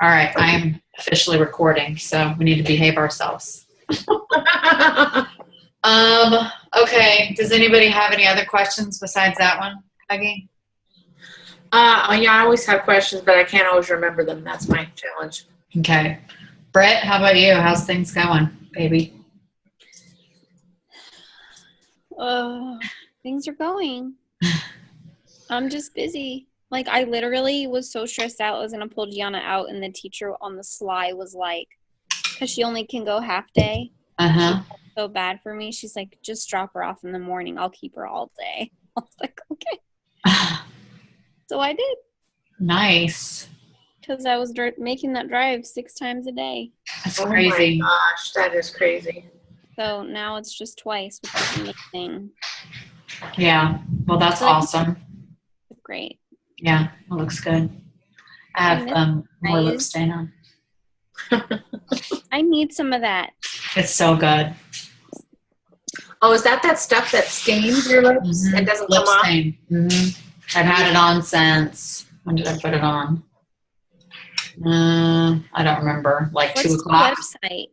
All right, I'm officially recording, so we need to behave ourselves. Okay. Does anybody have any other questions besides that one, Peggy? Yeah, I always have questions, but I can't always remember them. That's my challenge. Okay. Brett, how about you? How's things going, baby? Things are going. I'm just busy. Like, I literally was so stressed out. I was going to pull Gianna out, and the teacher on the sly was like, because she only can go half day. Uh-huh. So bad for me. She's like, just drop her off in the morning. I'll keep her all day. I was like, okay. So I did. Nice. Because I was making that drive 6 times a day. That's crazy. Oh my gosh, that is crazy. So now it's just twice, which is amazing. Yeah. Well, that's awesome. Great. Yeah, it looks good. I have more lip stain on. I need some of that. It's so good. Oh, is that stuff that stains your lips and doesn't lip come off? stain. Mm-hmm. I've had it on since, when did I put it on? I don't remember, like What's 2 o'clock. The website?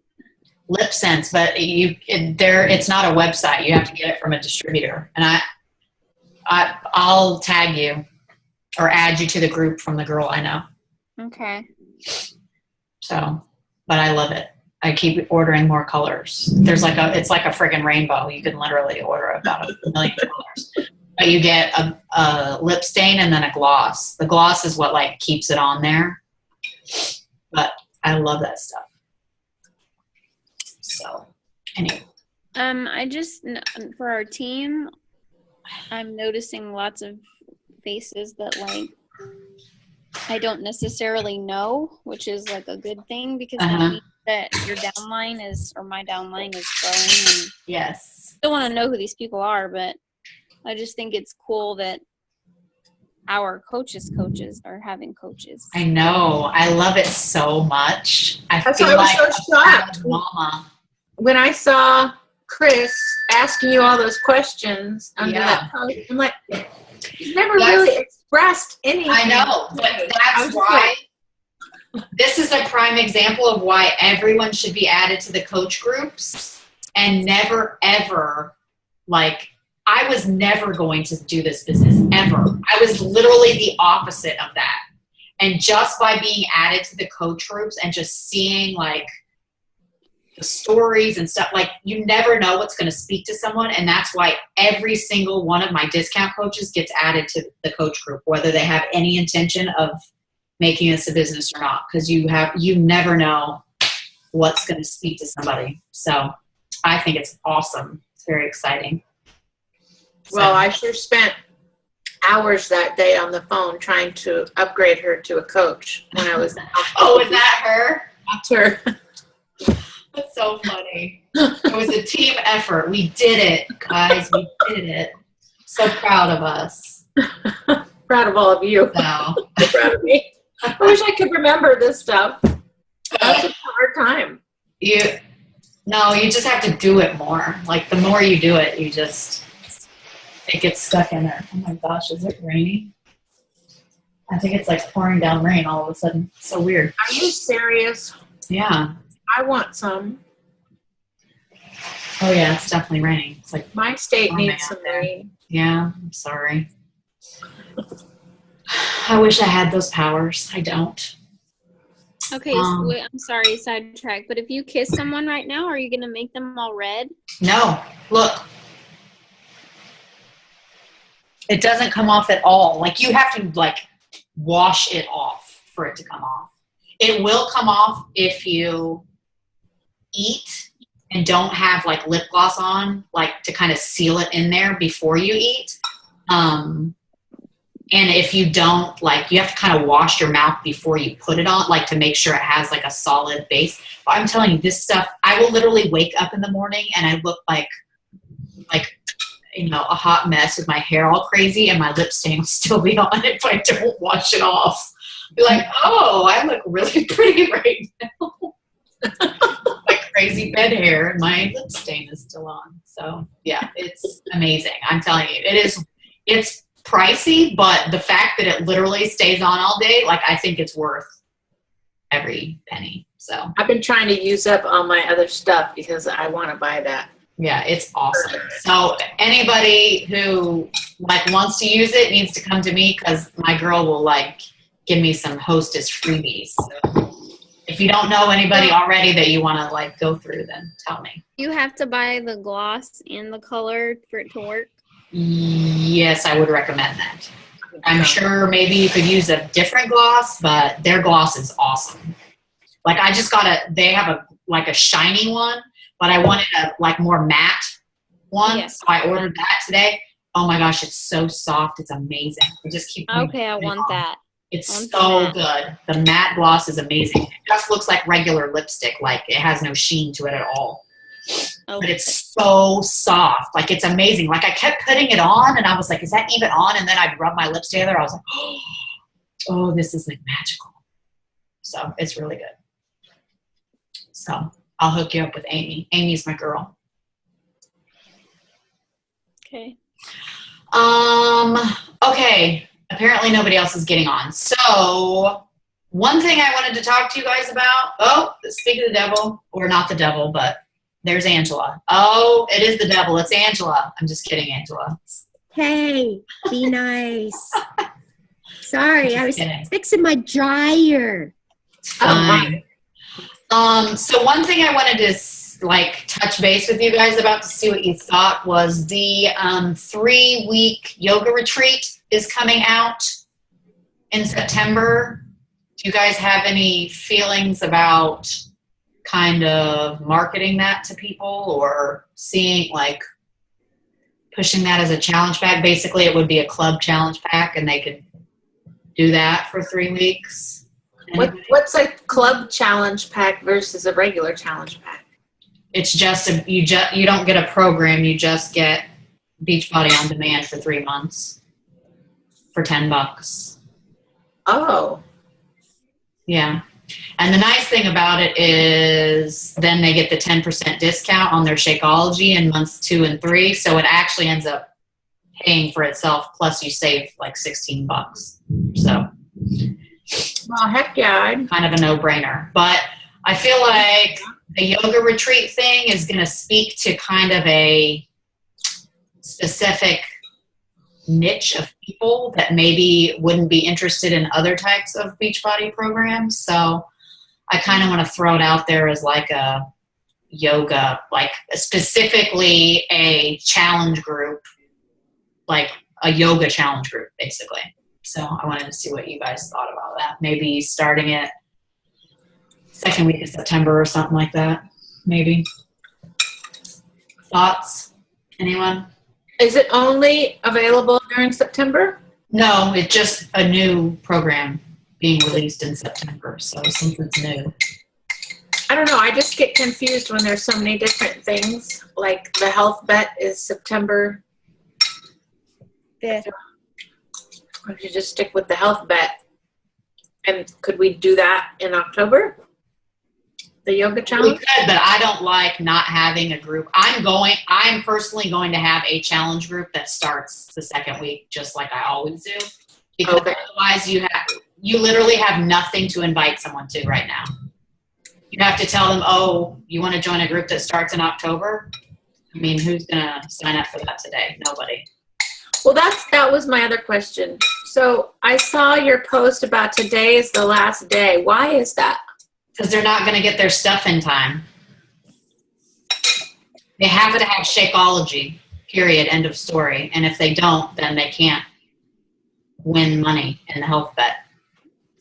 Lip Sense, but it's not a website. You have to get it from a distributor. And I'll tag you or add you to the group from the girl I know. Okay. So, but I love it. I keep ordering more colors. It's like a friggin' rainbow. You can literally order about 1 million colors. But you get a lip stain and then a gloss. The gloss is what like keeps it on there. But I love that stuff. So, anyway. I just, for our team, I'm noticing lots of faces that like I don't necessarily know, which is like a good thing because that means that your downline is, or my downline is growing. And yes. I don't want to know who these people are, but I just think it's cool that our coaches are having coaches. I know. I love it so much. I was so shocked when I saw Chris asking you all those questions under that post. I'm like, he's never really expressed anything. I know, but that's why this is a prime example of why everyone should be added to the coach groups and never, ever, like, I was never going to do this business, ever. I was literally the opposite of that. And just by being added to the coach groups and just seeing, like, the stories and stuff, like, you never know what's going to speak to someone. And that's why every single one of my discount coaches gets added to the coach group, whether they have any intention of making this a business or not, because you never know what's going to speak to somebody. So I think it's awesome. It's very exciting. Well, I sure spent hours that day on the phone trying to upgrade her to a coach when I was. Oh, was that her? That's her. That's so funny. It was a team effort. We did it, guys. We did it. So proud of us. Proud of all of you. No. Proud of me. I wish I could remember this stuff. That's a hard time. You just have to do it more. Like, the more you do it, it gets stuck in there. Oh my gosh, is it raining? I think it's like pouring down rain all of a sudden. It's so weird. Are you serious? Yeah. I want some. Oh yeah, it's definitely raining. It's like my state needs some rain. Yeah, I'm sorry. I wish I had those powers. I don't. Okay, so wait, I'm sorry, sidetrack. But if you kiss someone right now, are you going to make them all red? No. Look. It doesn't come off at all. Like, you have to, like, wash it off for it to come off. It will come off if you eat and don't have, like, lip gloss on, like, to kind of seal it in there before you eat. And if you don't, like, you have to kind of wash your mouth before you put it on, like, to make sure it has, like, a solid base. But I'm telling you, this stuff, I will literally wake up in the morning and I look like, you know, a hot mess with my hair all crazy, and my lip stain will still be on if I don't wash it off. Be like, oh, I look really pretty right now. My crazy bed hair and my lip stain is still on. So yeah, it's amazing. I'm telling you, it's pricey, but the fact that it literally stays on all day, like, I think it's worth every penny. So I've been trying to use up all my other stuff because I want to buy that. yeah, it's awesome. So anybody who like wants to use it needs to come to me, because my girl will like give me some Hostess freebies. So if you don't know anybody already that you want to like go through, then tell me. You have to buy the gloss and the color for it to work. Yes, I would recommend that. I'm sure maybe you could use a different gloss, but their gloss is awesome. Like I just they have a shiny one, but I wanted a like more matte one. Yes. So I ordered that today. Oh my gosh, it's so soft. It's amazing. I just keep Okay, I want that. It's so good. The matte gloss is amazing. It just looks like regular lipstick. Like it has no sheen to it at all. But it's so soft. Like it's amazing. Like I kept putting it on and I was like, is that even on? And then I'd rub my lips together. I was like, oh, this is like magical. So it's really good. So I'll hook you up with Amy. Amy's my girl. Okay. Okay. Apparently nobody else is getting on. So one thing I wanted to talk to you guys about. Oh, speak of the devil, or not the devil, but there's Angela. Oh, it is the devil. It's Angela. I'm just kidding, Angela. Hey, be nice. Sorry, I was kidding. fixing my dryer. Fine. So one thing I wanted to like touch base with you guys about to see what you thought was the 3-week yoga retreat is coming out in September. Do you guys have any feelings about kind of marketing that to people, or seeing like pushing that as a challenge pack? Basically, it would be a club challenge pack, and they could do that for 3 weeks. What's a club challenge pack versus a regular challenge pack? It's just you don't get a program. You just get Beachbody on demand for 3 months for $10. Oh, yeah. And the nice thing about it is then they get the 10% discount on their Shakeology in months 2 and 3. So it actually ends up paying for itself. Plus you save like $16. So well, heck yeah. kind of a no-brainer. But I feel like the yoga retreat thing is going to speak to kind of a specific niche of people that maybe wouldn't be interested in other types of Beachbody programs. So I kind of want to throw it out there as like a yoga, like specifically a challenge group, like a yoga challenge group, basically. So I wanted to see what you guys thought about that. Maybe starting it second week of September or something like that. Maybe. Thoughts? Anyone? Is it only available during September? No, it's just a new program being released in September. So since it's new. I don't know. I just get confused when there's so many different things. Like the health bet is September 5th. Or you just stick with the health bet. And could we do that in October? The yoga challenge? We could, but I don't like not having a group. I'm personally going to have a challenge group that starts the second week, just like I always do. Because otherwise you literally have nothing to invite someone to right now. You have to tell them, oh, you want to join a group that starts in October? I mean, who's going to sign up for that today? Nobody. Well, that was my other question. So I saw your post about today is the last day. Why is that? Because they're not going to get their stuff in time. They have to have Shakeology, period, end of story. And if they don't, then they can't win money in the health bet.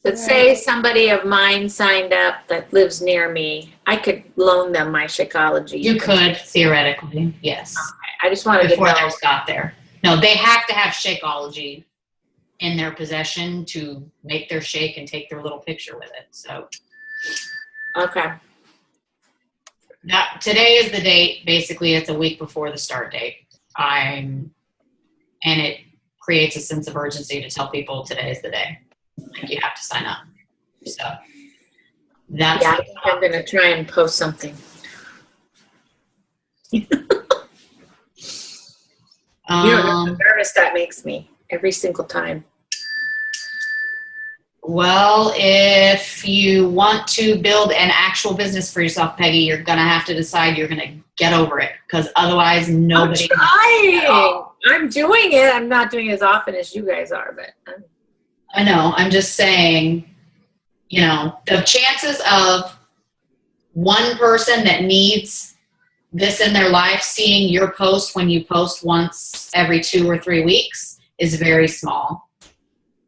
But say somebody of mine signed up that lives near me, I could loan them my Shakeology. You could, theoretically, yes. Okay. I just wanted before to know. theirs got there. No, they have to have Shakeology in their possession to make their shake and take their little picture with it. So, okay. Today is the date. Basically, it's a week before the start date. And it creates a sense of urgency to tell people today is the day. Like, you have to sign up. So that's I'm going to try and post something. You don't know how nervous that makes me every single time. Well, if you want to build an actual business for yourself, Peggy, you're going to have to decide you're going to get over it, because otherwise nobody. I'm trying. I'm doing it. I'm not doing it as often as you guys are, but. I know. I'm just saying, you know, the chances of one person that needs this in their life seeing your post when you post once every 2 or 3 weeks is very small.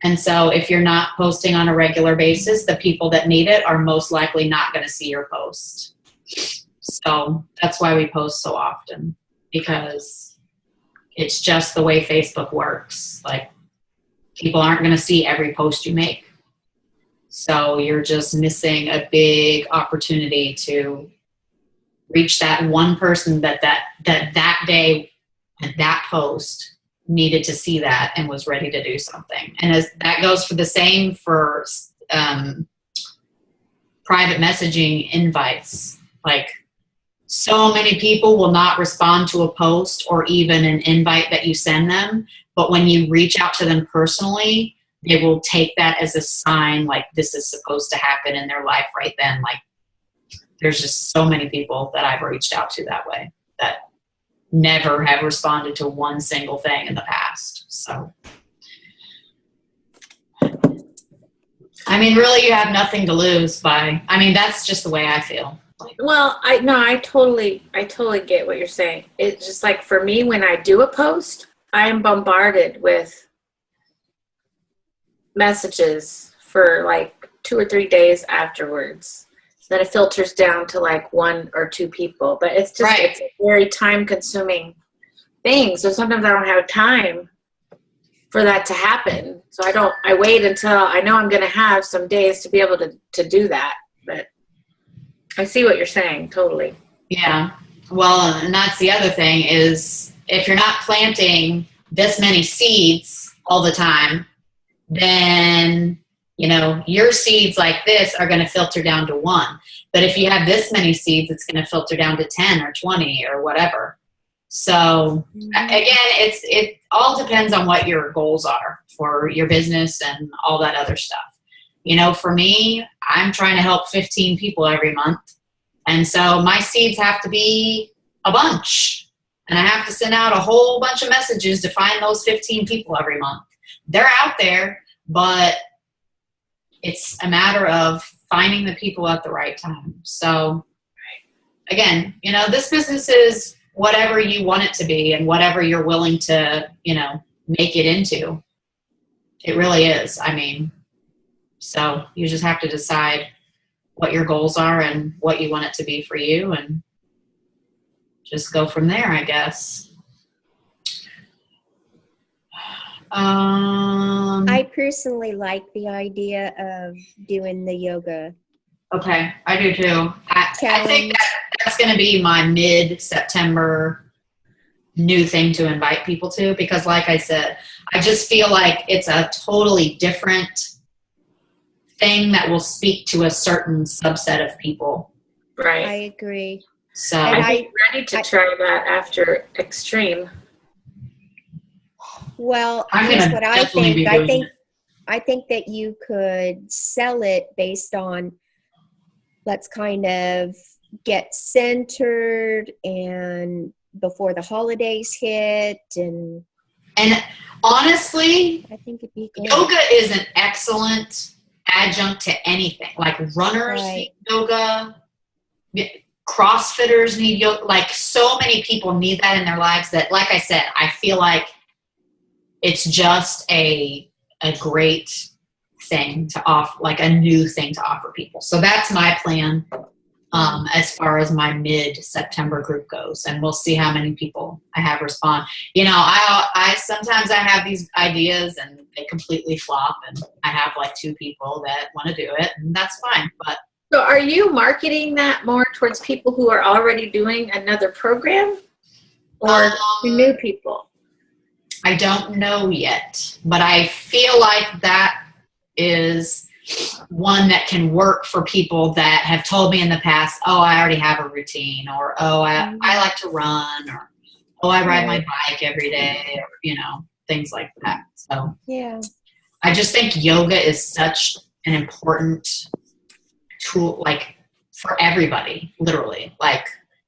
And so if you're not posting on a regular basis, the people that need it are most likely not going to see your post. So that's why we post so often, because it's just the way Facebook works. Like, people aren't going to see every post you make. So you're just missing a big opportunity to reach that one person that day, that post needed to see that and was ready to do something. And as that goes for the same for private messaging invites. Like, so many people will not respond to a post or even an invite that you send them, but when you reach out to them personally, they will take that as a sign, like this is supposed to happen in their life right then. Like, there's just so many people that I've reached out to that way that never have responded to one single thing in the past. So, I mean, really, you have nothing to lose by, I mean, that's just the way I feel. Well, I totally get what you're saying. It's just like, for me, when I do a post, I am bombarded with messages for like 2 or 3 days afterwards. Then it filters down to like 1 or 2 people, but it's just, It's a very time consuming thing. So sometimes I don't have time for that to happen. So I wait until I know I'm going to have some days to be able to do that. But I see what you're saying. Totally. Yeah. Well, and that's the other thing is, if you're not planting this many seeds all the time, then, you know, your seeds like this are going to filter down to 1. But if you have this many seeds, it's going to filter down to 10 or 20 or whatever. So again, it all depends on what your goals are for your business and all that other stuff. You know, for me, I'm trying to help 15 people every month. And so my seeds have to be a bunch. And I have to send out a whole bunch of messages to find those 15 people every month. They're out there, but it's a matter of finding the people at the right time. So again, you know, this business is whatever you want it to be and whatever you're willing to, you know, make it into. It really is. I mean, so you just have to decide what your goals are and what you want it to be for you, and just go from there, I guess. I personally like the idea of doing the yoga. Okay, I do too. I think that's going to be my mid-September new thing to invite people to, because like I said, I just feel like it's a totally different thing that will speak to a certain subset of people. Right. I agree. So I'm ready to try that after Extreme. Well, I'm here's gonna what I definitely think. be doing I think that you could sell it based on, let's kind of get centered and before the holidays hit, and honestly, I think it'd be good. Yoga is an excellent adjunct to anything. Like, runners need yoga, CrossFitters need yoga. Like, so many people need that in their lives that, like I said, I feel like it's just a great thing to offer, like a new thing to offer people. So that's my plan as far as my mid-September group goes, and we'll see how many people I have respond. You know, I sometimes I have these ideas and they completely flop, and I have like 2 people that want to do it, and that's fine. But so are you marketing that more towards people who are already doing another program, or to new people? I don't know yet, but I feel like that is one that can work for people that have told me in the past, oh, I already have a routine, or, oh, I like to run, or, oh, I ride my bike every day, or, you know, things like that. So yeah, I just think yoga is such an important tool, like for everybody, literally. Like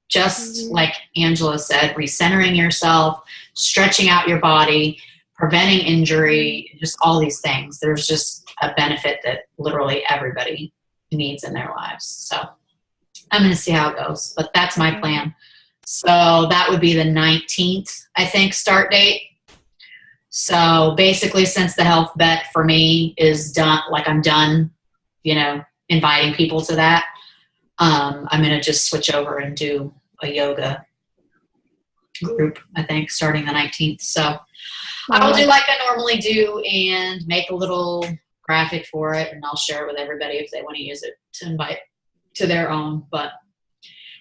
just like Angela said, recentering yourself, stretching out your body, preventing injury, just all these things. There's just a benefit that literally everybody needs in their lives. So I'm going to see how it goes, but that's my plan. So that would be the 19th, I think, start date. So basically, since the health bet for me is done, like I'm done, you know, inviting people to that, I'm going to just switch over and do a yoga group, I think, starting the 19th. So I'll do like I normally do and make a little graphic for it, and I'll share it with everybody if they want to use it to invite to their own. But,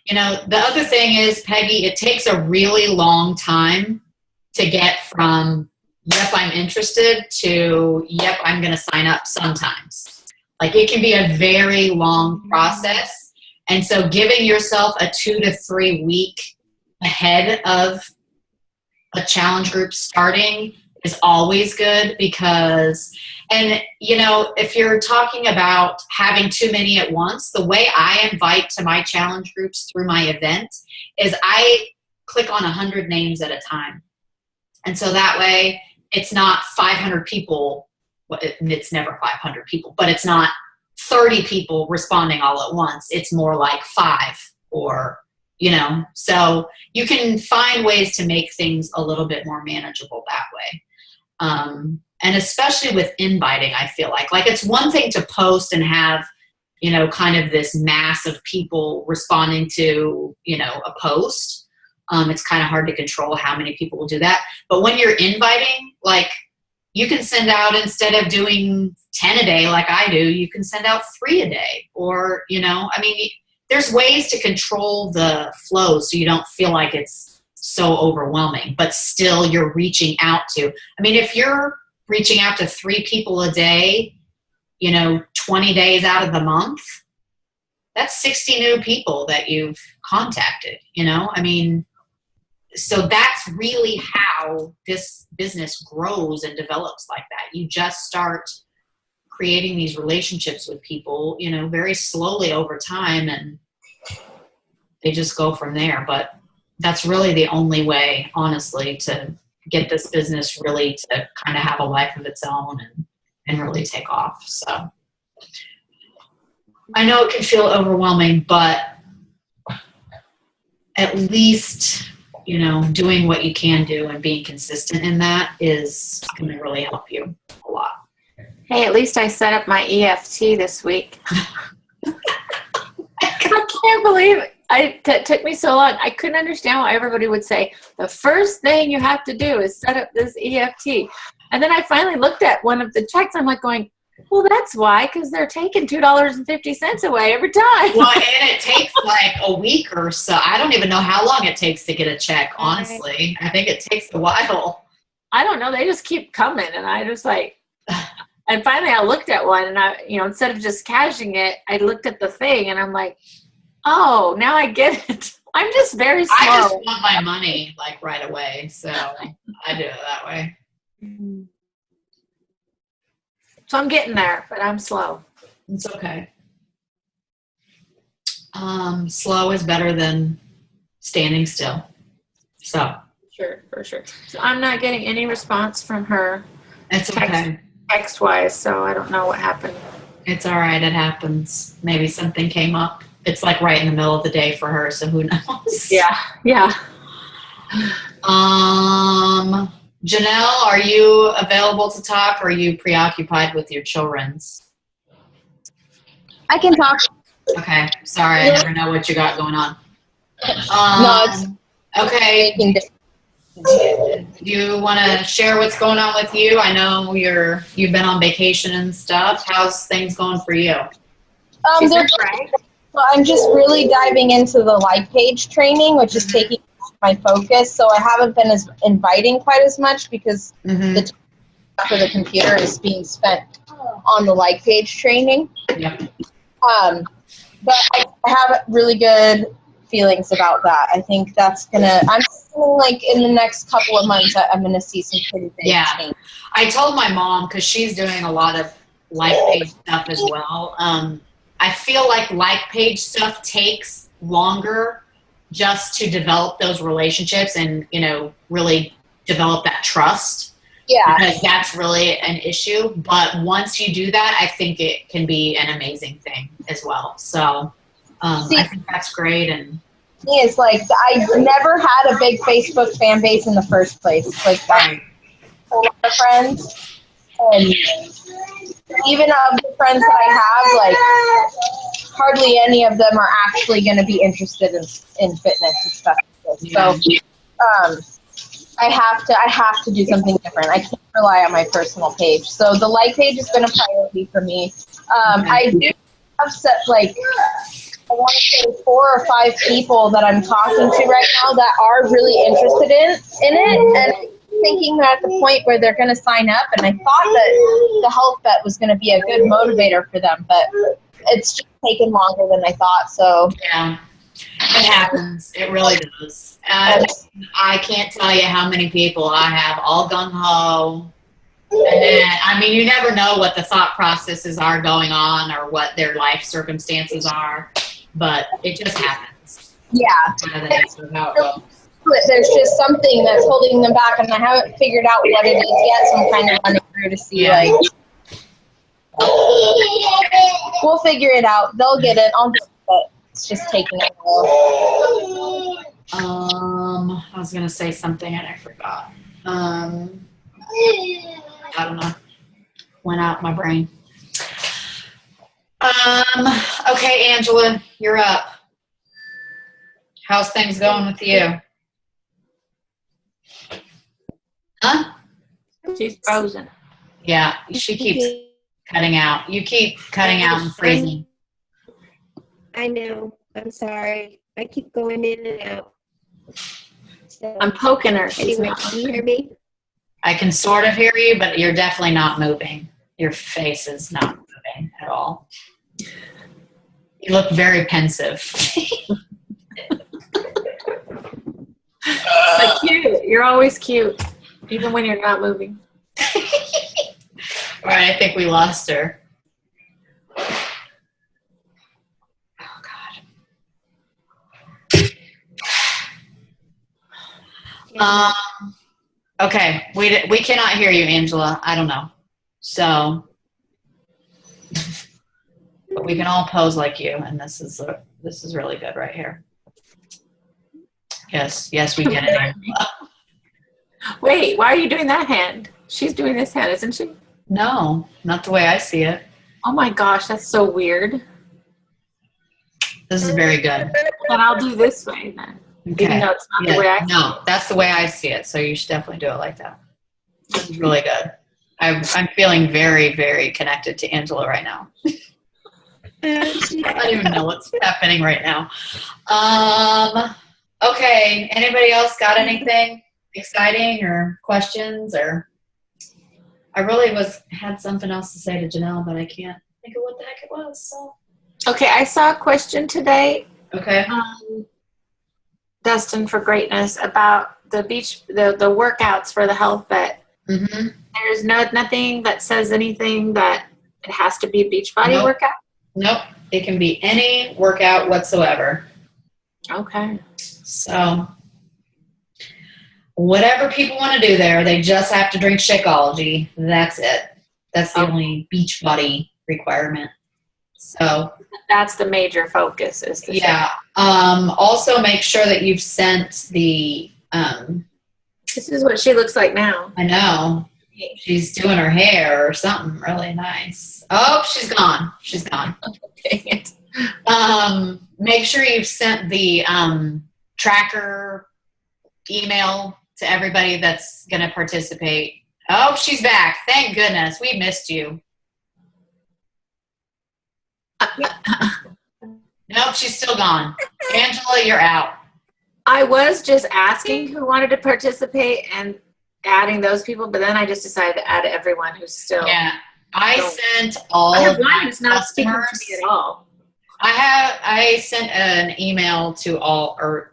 you know, the other thing is, Peggy, it takes a really long time to get from, yep, I'm interested, to, yep, I'm going to sign up sometimes. Like, it can be a very long process. And so giving yourself a 2 to 3 week ahead of a challenge group starting is always good, because, and you know, if you're talking about having too many at once, the way I invite to my challenge groups through my event is I click on 100 names at a time. And so that way it's not 500 people. It's never 500 people, but it's not 30 people responding all at once. It's more like 5, or, you know, so you can find ways to make things a little bit more manageable that way. And especially with inviting, I feel like it's one thing to post and have, you know, kind of this mass of people responding to, you know, a post. It's kind of hard to control how many people will do that. But when you're inviting, like, you can send out, instead of doing 10 a day like I do, you can send out 3 a day, or, you know, I mean, there's ways to control the flow so you don't feel like it's so overwhelming, but still you're reaching out to, I mean, if you're reaching out to 3 people a day, you know, 20 days out of the month, that's 60 new people that you've contacted, you know, I mean, so that's really how this business grows and develops like that. You just start creating these relationships with people, you know, very slowly over time, and they just go from there. But that's really the only way, honestly, to get this business really to kind of have a life of its own and really take off. So I know it can feel overwhelming, but at least, you know, doing what you can do and being consistent in that is going to really help you a lot. Hey, at least I set up my EFT this week. I can't believe it. It took me so long. I couldn't understand why everybody would say, the first thing you have to do is set up this EFT. And then I finally looked at one of the checks. I'm like going, well, that's why, because they're taking $2.50 away every time. Well, and it takes like a week or so. I don't even know how long it takes to get a check, honestly. I think it takes a while. I don't know. They just keep coming. And I just like, and finally I looked at one, and I, you know, instead of just cashing it, I looked at the thing, and I'm like, oh, now I get it. I'm just very slow. I just want my money like right away. So I do it that way. So I'm getting there, but I'm slow. It's okay. Slow is better than standing still. So. Sure, for sure. So I'm not getting any response from her. It's okay. Text-wise, so I don't know what happened. It's all right. It happens. Maybe something came up. It's like right in the middle of the day for her, so who knows? Yeah. Janelle, are you available to talk, or are you preoccupied with your children's? I can talk. Okay. Sorry, I never know what you got going on. No, it's okay. making Do you want to share what's going on with you? I know you've been on vacation and stuff. How's things going for you? I'm just really diving into the like page training, which is taking my focus. So I haven't been as inviting quite as much, because the time for the computer is being spent on the like page training. Yep. But I have really good feelings about that. I think that's I'm feeling like in the next couple of months I'm gonna see some pretty big change. I told my mom, because she's doing a lot of like page stuff as well. I feel like page stuff takes longer just to develop those relationships and, really develop that trust. Yeah. Because that's really an issue. But once you do that, I think it can be an amazing thing as well. So I think that's great. And it's like I never had a big Facebook fan base in the first place. Like I have a lot of friends, and even of the friends that I have, like hardly any of them are actually going to be interested in fitness and stuff like this. Yeah. So I have to do something different. I can't rely on my personal page. So the like page has been a priority for me. I do have set I want to say 4 or 5 people that I'm talking to right now that are really interested in it, and I'm thinking that at the point where they're going to sign up, and I thought that the health bet was going to be a good motivator for them, but it's just taken longer than I thought. So yeah, it happens. It really does. I can't tell you how many people I have all gung-ho. And then, you never know what the thought processes are going on or what their life circumstances are, but it just happens. Yeah. There's just something that's holding them back, and I haven't figured out what it is yet, so I'm kind of running through to see, we'll figure it out. They'll get it. I'll get it, but it's just taking a while. I was going to say something and I forgot. I don't know. Went out my brain. Okay, Angela, you're up. How's things going with you? Huh? She's frozen. Yeah, she keeps cutting out. You keep cutting out and freezing. I know. I'm sorry. I keep going in and out. So, I'm poking her. anyway, can you hear me? I can sort of hear you, but you're definitely not moving. Your face is not moving at all. You look very pensive. But cute. You're always cute, even when you're not moving. All right, I think we lost her. Oh, God. Okay, we cannot hear you, Angela. I don't know. So, but we can all pose like you, and this is really good right here. Yes, we get it, Angela. Wait, why are you doing that hand? She's doing this hand, isn't she? No, not the way I see it. Oh my gosh, that's so weird. This is very good. Then I'll do this way then. Okay. Even though it's not the way I see it. No, that's the way I see it. So you should definitely do it like that. This is really good. I'm feeling very, very connected to Angela right now. I don't even know what's happening right now. Okay. Anybody else got anything exciting or questions? Or I really had something else to say to Janelle, but I can't think of what the heck it was. So. Okay, I saw a question today. Okay. Destined for Greatness about the workouts for the health vet. Mm-hmm. There's nothing that says anything that it has to be a Beachbody workout? Nope. It can be any workout whatsoever. Okay. So whatever people want to do there, they just have to drink Shakeology. That's it. That's the only Beachbody requirement. So that's the major focus is the shake. Also make sure that you've sent the this is what she looks like now. I know. She's doing her hair or something really nice. Oh, she's gone. Dang it. Make sure you've sent the tracker email to everybody that's going to participate. Oh, she's back. Thank goodness. We missed you. Nope, she's still gone. Angela, you're out. I was just asking who wanted to participate and adding those people, but then I just decided to add everyone who's still. Yeah, I sent all. I have of one my who's not customers. speaking to me at all. I sent an email to all, or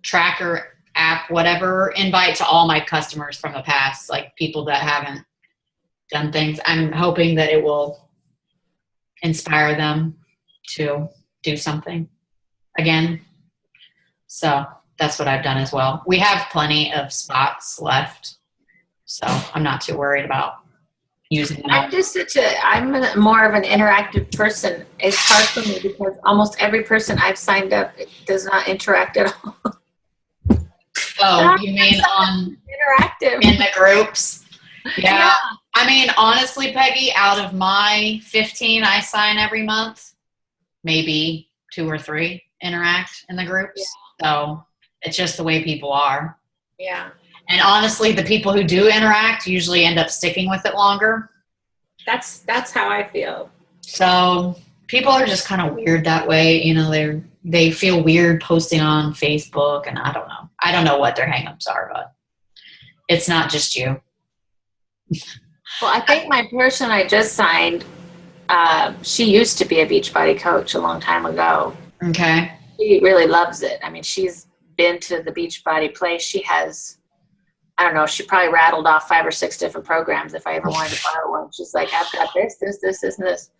tracker app, whatever, invite to all my customers from the past, like people that haven't done things. I'm hoping that it will inspire them to do something again. So that's what I've done as well. We have plenty of spots left, so I'm not too worried about using them. I'm more of an interactive person. It's hard for me because almost every person I've signed up does not interact at all. Oh, you mean on interactive in the groups? Yeah. I mean, honestly, Peggy, out of my 15 I sign every month, maybe 2 or 3 interact in the groups. Yeah. So it's just the way people are. Yeah. And honestly, the people who do interact usually end up sticking with it longer. That's how I feel. So people are just kind of weird that way. You know, they feel weird posting on Facebook, and I don't know. I don't know what their hangups are, but it's not just you. Well, I think my person I just signed, she used to be a Beachbody coach a long time ago. Okay. She really loves it. I mean, she's been to the Beachbody place. She has, I don't know, she probably rattled off 5 or 6 different programs if I ever wanted to borrow one. She's like, I've got this, and this.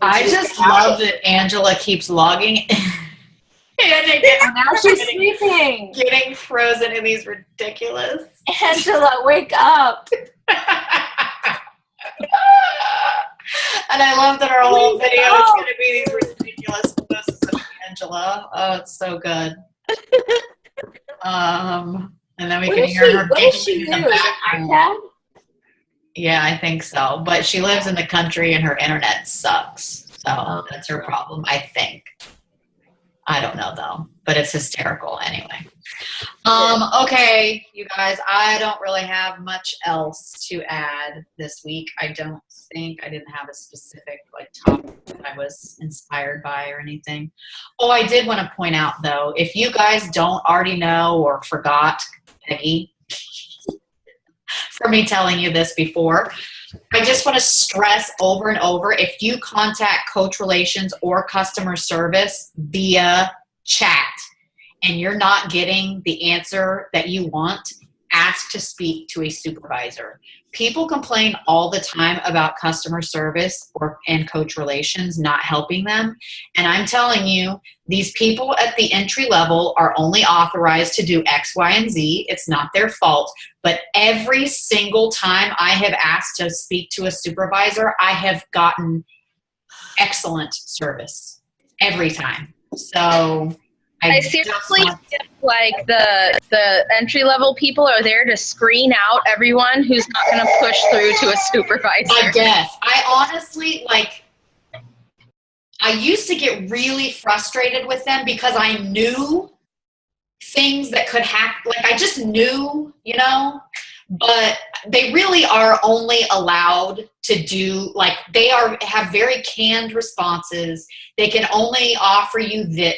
I just love that Angela keeps logging. And now she's sleeping. Getting frozen in these ridiculous. Angela, wake up. And I love that our whole video is going to be these ridiculous posts of Angela. Oh, it's so good. And then we can hear her giggling in the background. Yeah, I think so. But she lives in the country and her internet sucks. So that's her problem, I think. I don't know though, but it's hysterical anyway. Okay, you guys, I don't really have much else to add this week. I don't think I didn't have a specific topic that I was inspired by or anything. Oh, I did want to point out though, if you guys don't already know or forgot, Peggy, for me telling you this before, I just want to stress over and over, if you contact Coach Relations or customer service via chat and you're not getting the answer that you want, ask to speak to a supervisor. People complain all the time about customer service and Coach Relations not helping them. And I'm telling you, these people at the entry level are only authorized to do X, Y, and Z. It's not their fault. But every single time I have asked to speak to a supervisor, I have gotten excellent service every time. So I seriously feel like the entry level people are there to screen out everyone who's not going to push through to a supervisor. I guess. I honestly, I used to get really frustrated with them because I knew things that could happen. I just knew, but they really are only allowed to do, have very canned responses. They can only offer you that,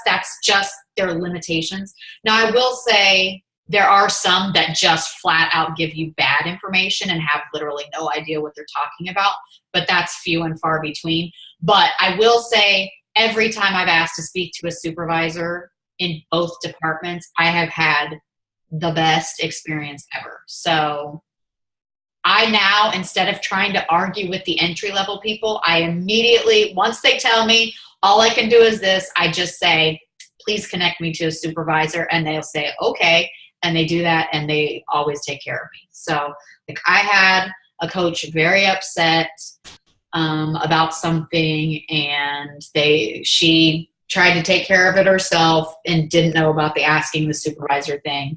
that's just their limitations. Now, I will say there are some that just flat out give you bad information and have literally no idea what they're talking about, but that's few and far between. But I will say every time I've asked to speak to a supervisor in both departments, I have had the best experience ever. So I now, instead of trying to argue with the entry-level people, I immediately, once they tell me all I can do is this, I just say, please connect me to a supervisor, and they'll say, okay, and they do that, and they always take care of me. So I had a coach very upset about something, and she tried to take care of it herself and didn't know about the asking the supervisor thing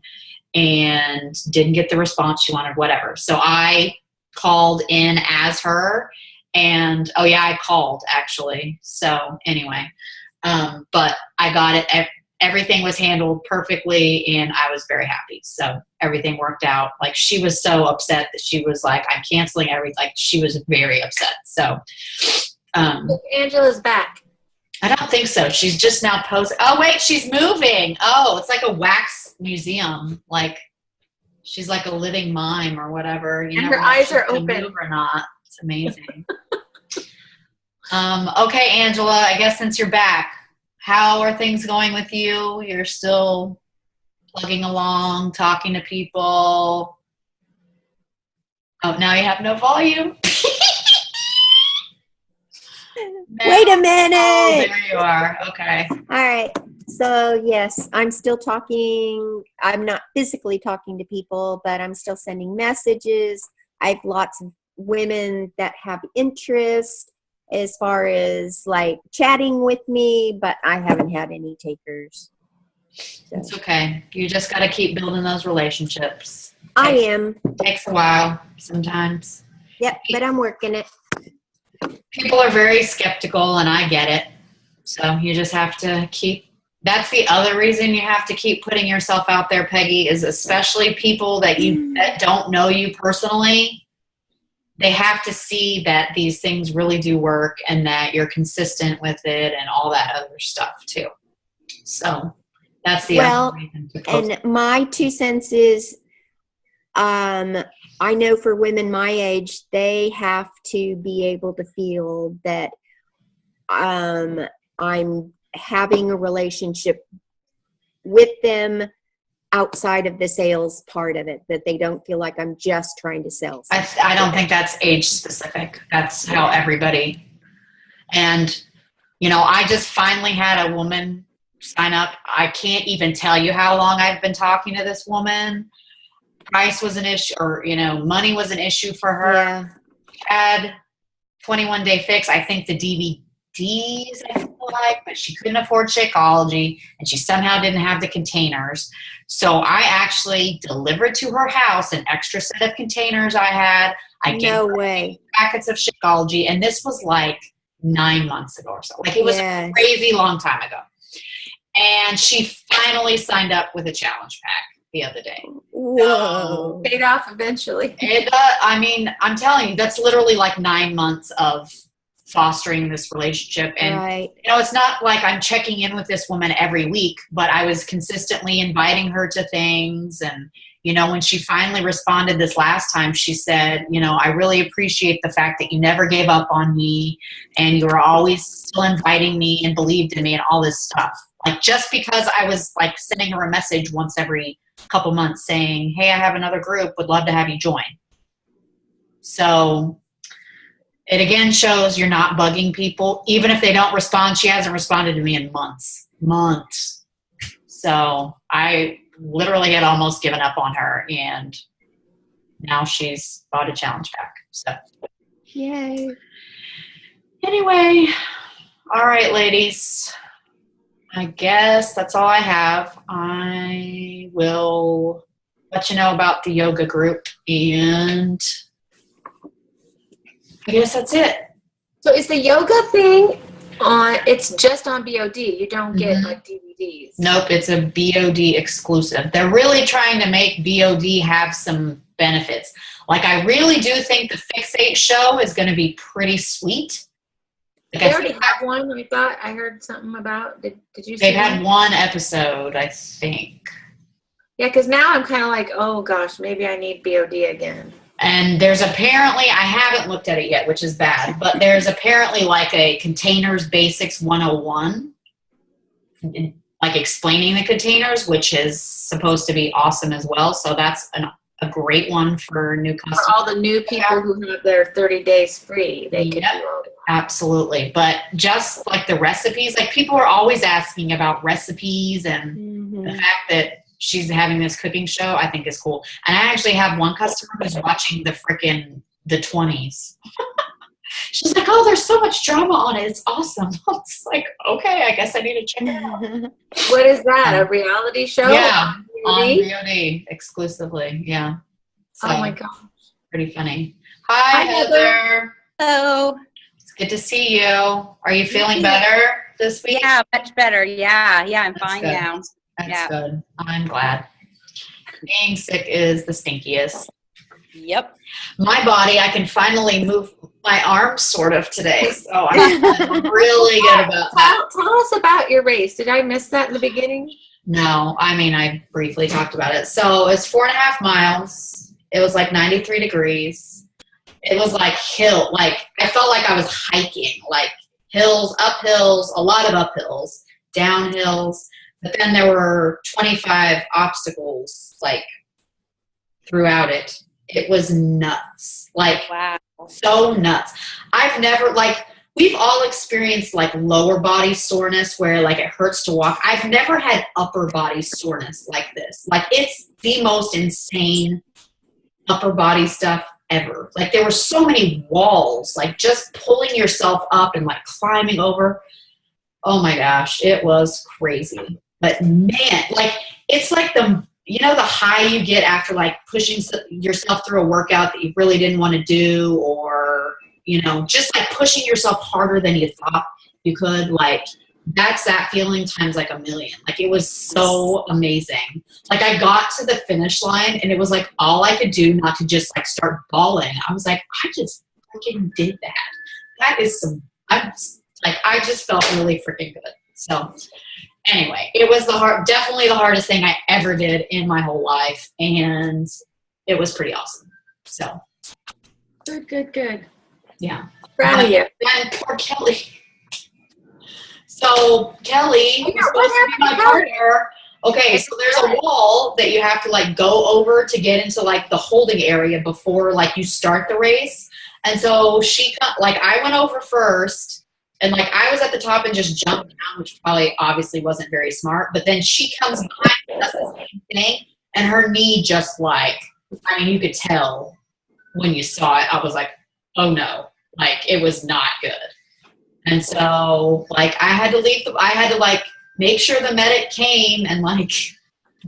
and didn't get the response she wanted, whatever. So I called in as her, and I called actually. So anyway, but I got it. Everything was handled perfectly, and I was very happy. So everything worked out. She was so upset that she was like, I'm canceling everything. She was very upset. So Angela's back. I don't think so. She's just now posting. Oh, wait, she's moving. Oh, it's like a wax museum. She's like a living mime or whatever. And her eyes are open. Move or not. It's amazing. Okay, Angela, I guess since you're back, how are things going with you? You're still plugging along, talking to people. Oh, now you have no volume. Wait a minute. Oh, there you are. Okay. All right. So, yes, I'm still talking. I'm not physically talking to people, but I'm still sending messages. I have lots of women that have interest as far as like chatting with me, but I haven't had any takers. So. It's okay. You just got to keep building those relationships. I am. Takes a while sometimes. Yep, but I'm working it. People are very skeptical, and I get it. So you just have to keep. That's the other reason you have to keep putting yourself out there, Peggy, is especially people that don't know you personally. They have to see that these things really do work and that you're consistent with it and all that other stuff too. So that's the other reason to post. And my 2 cents is, I know for women my age, they have to be able to feel that I'm having a relationship with them outside of the sales part of it, that they don't feel like I'm just trying to sell something. I don't think that's age specific. That's how everybody. And, I just finally had a woman sign up. I can't even tell you how long I've been talking to this woman. Price was an issue, or, money was an issue for her. Yeah. She had 21-day fix. I think the DVDs, I feel like, but she couldn't afford Shakeology, and she somehow didn't have the containers. So I actually delivered to her house an extra set of containers I had. I gave her packets of Shakeology, and this was like 9 months ago or so. Like, it was a crazy long time ago. And she finally signed up with a challenge pack the other day. Whoa. Paid off eventually. I'm telling you, that's literally like 9 months of fostering this relationship. And, it's not like I'm checking in with this woman every week, but I was consistently inviting her to things. And, when she finally responded this last time, she said, I really appreciate the fact that you never gave up on me and you were always still inviting me and believed in me and all this stuff. Like, just because I was like sending her a message once every couple months saying, hey, I have another group, would love to have you join. So it again shows you're not bugging people. Even if they don't respond, she hasn't responded to me in months. So I literally had almost given up on her, and now she's bought a challenge pack. So yay. Anyway, all right, ladies. I guess that's all I have. I will let you know about the yoga group, and I guess that's it. So is the yoga thing it's just on BOD? You don't get like DVDs? Nope, it's a BOD exclusive. They're really trying to make BOD have some benefits. Like, I really do think the Fixate show is going to be pretty sweet. They already have one, I thought. I heard something about. Did you see They've had one episode, I think. Yeah, because now I'm kind of like, oh gosh, maybe I need BOD again. And there's apparently, I haven't looked at it yet, which is bad, but there's apparently like a Containers Basics 101, like explaining the containers, which is supposed to be awesome as well. So that's a great one for new customers. For all the new people who have their 30 days free, they can do all that. Absolutely. But just like the recipes, like people are always asking about recipes, and the fact that she's having this cooking show, I think is cool. And I actually have one customer who's watching the 20s. She's like, oh, there's so much drama on it. It's awesome. I was like, okay, I guess I need to check it out. What is that? A reality show? Yeah, on VOD exclusively. Yeah. So, oh my gosh. Pretty funny. Hi, Heather. Hello. It's good to see you. Are you feeling better this week? Yeah, much better. Yeah, I'm That's fine good. now. That's good. I'm glad. Being sick is the stinkiest. Yep. My body, I can finally move my arms sort of today, so I'm really good about that. Tell us about your race. Did I miss that in the beginning? No, I briefly talked about it. So it's 4.5 miles. It was like 93 degrees. It was like I felt like I was hiking, like hills, uphills, a lot of uphills, downhills. But then there were 25 obstacles, like, throughout it. It was nuts. Like, Wow. so nuts. I've never, like, we've all experienced like lower body soreness where like it hurts to walk. I've never had upper body soreness like this. Like, it's the most insane upper body stuff ever. Like, there were so many walls, like just pulling yourself up and like climbing over. Oh my gosh, it was crazy. But man, like, it's like the high you get after like pushing yourself through a workout that you really didn't want to do, or, just like pushing yourself harder than you thought you could. Like, that's that feeling times like a million. Like, it was so amazing. Like, I got to the finish line and it was like all I could do not to just like start bawling. I was like, I just freaking did that. That is I just felt really freaking good. So anyway, it was definitely the hardest thing I ever did in my whole life, and it was pretty awesome. So Good. yeah. Proud of you. And poor Kelly. So Kelly was supposed to be my partner. Okay, so there's a wall that you have to like go over to get into like the holding area before like you start the race. And so I went over first. And like, I was at the top and just jumped down, which probably obviously wasn't very smart. But then she comes behind and does the same thing. And her knee just like, you could tell when you saw it. I was like, oh no, like, it was not good. And so like, I had to like make sure the medic came and like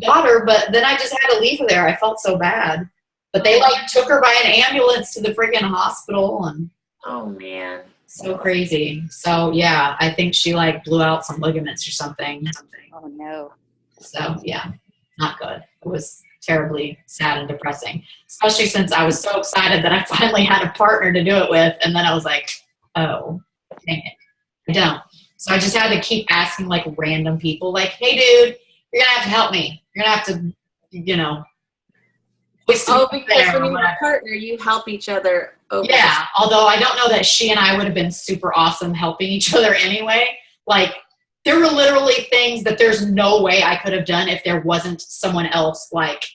got her. But then I just had to leave her there. I felt so bad. But they like took her by an ambulance to the friggin' hospital. And oh man. So crazy. So yeah, I think she like blew out some ligaments or something. Oh no. So yeah, not good. It was terribly sad and depressing, especially since I was so excited that I finally had a partner to do it with. And then I was like, oh, dang it, I don't. So I just had to keep asking like random people like, hey dude, you're going to have to help me. You're going to have to, because when you're a partner, you help each other over. Yeah, although I don't know that she and I would have been super awesome helping each other anyway. Like, there were literally things that there's no way I could have done if there wasn't someone else, like,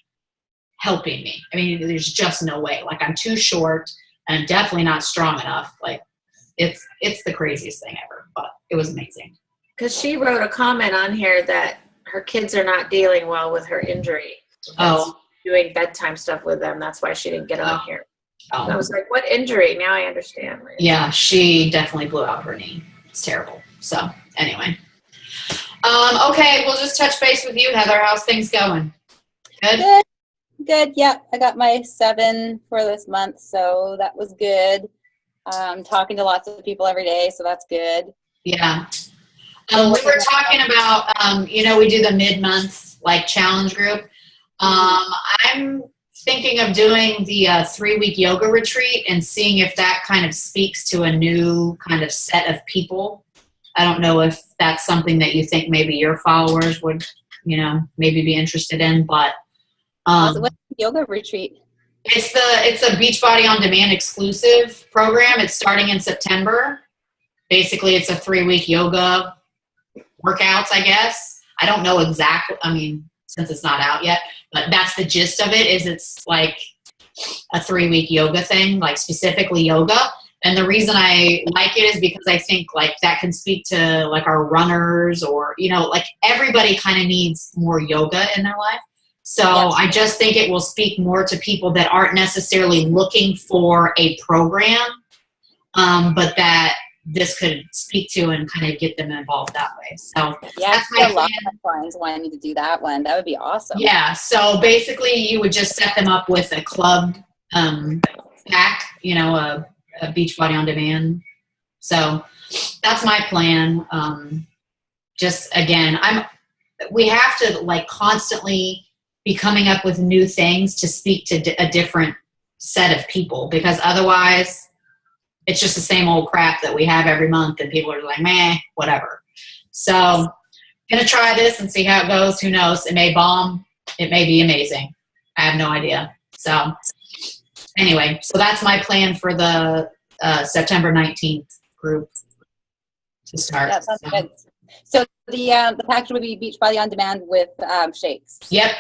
helping me. I mean, there's just no way. Like, I'm too short and I'm definitely not strong enough. Like, it's the craziest thing ever, but it was amazing. Because she wrote a comment on here that her kids are not dealing well with her injury. Oh. Doing bedtime stuff with them. That's why she didn't get on here. Oh. I was like, what injury? Now I understand. Yeah, she definitely blew out her knee. It's terrible. So, anyway. Okay, we'll just touch base with you, Heather. How's things going? Good? Good. Yep. I got my 7 for this month, so that was good. Talking to lots of people every day, so that's good. Yeah. We were talking about, we do the mid-month, like, challenge group. I'm thinking of doing the 3-week yoga retreat and seeing if that kind of speaks to a new kind of set of people. I don't know if that's something that you think maybe your followers would, maybe be interested in, but so what's the yoga retreat? It's a Beachbody On Demand exclusive program. It's starting in September. Basically, it's a 3-week yoga workouts, I guess. I don't know exactly. I mean, since it's not out yet, but that's the gist of it. Is it's like a 3-week yoga thing, like specifically yoga. And the reason I like it is because I think like that can speak to like our runners or, like everybody kind of needs more yoga in their life. So yes. I just think it will speak more to people that aren't necessarily looking for a program, but that this could speak to and kind of get them involved that way. So yeah, that's my a lot of clients wanting to do that one. That would be awesome. Yeah. So basically you would just set them up with a club pack, a Beachbody On Demand. So that's my plan. Just again, we have to like constantly be coming up with new things to speak to a different set of people, because otherwise it's just the same old crap that we have every month and people are like, meh, whatever. So I'm going to try this and see how it goes. Who knows? It may bomb. It may be amazing. I have no idea. So anyway, so that's my plan for the September 19th group to start. That sounds good. So the package would be Beachbody On Demand with shakes. Yep.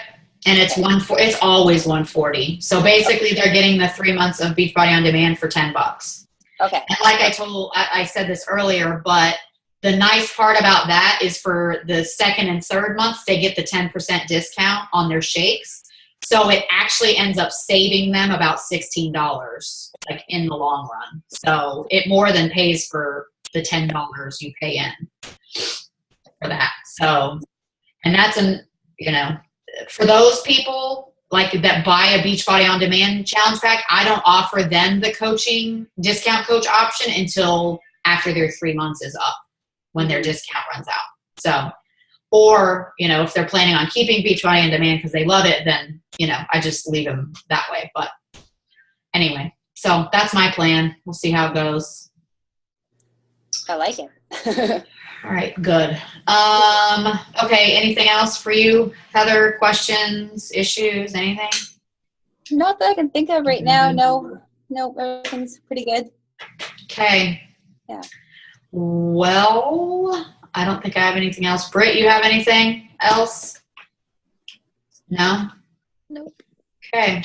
And it's it's always 140. So basically they're getting the 3 months of Beachbody On Demand for $10. Okay. And like I said this earlier, but the nice part about that is for the second and third month, they get the 10% discount on their shakes. So it actually ends up saving them about $16, like in the long run. So it more than pays for the $10 you pay in for that. So, and that's for those people like that buy a Beachbody On Demand challenge pack, I don't offer them the coaching discount coach option until after their 3 months is up, when their discount runs out. So, or, if they're planning on keeping Beachbody On Demand because they love it, then, I just leave them that way. But anyway, so that's my plan. We'll see how it goes. I like it. All right, good. Okay, anything else for you, Heather? Questions, issues, anything? Not that I can think of right now. No, everything's pretty good. Okay. Yeah. Well, I don't think I have anything else. Britt, you have anything else? No? Nope. Okay.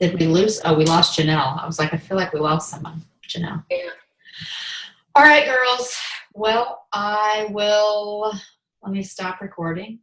Did we lose? Oh, we lost Janelle. I was like, I feel like we lost someone. Janelle. Yeah. All right, girls. Well, let me stop recording.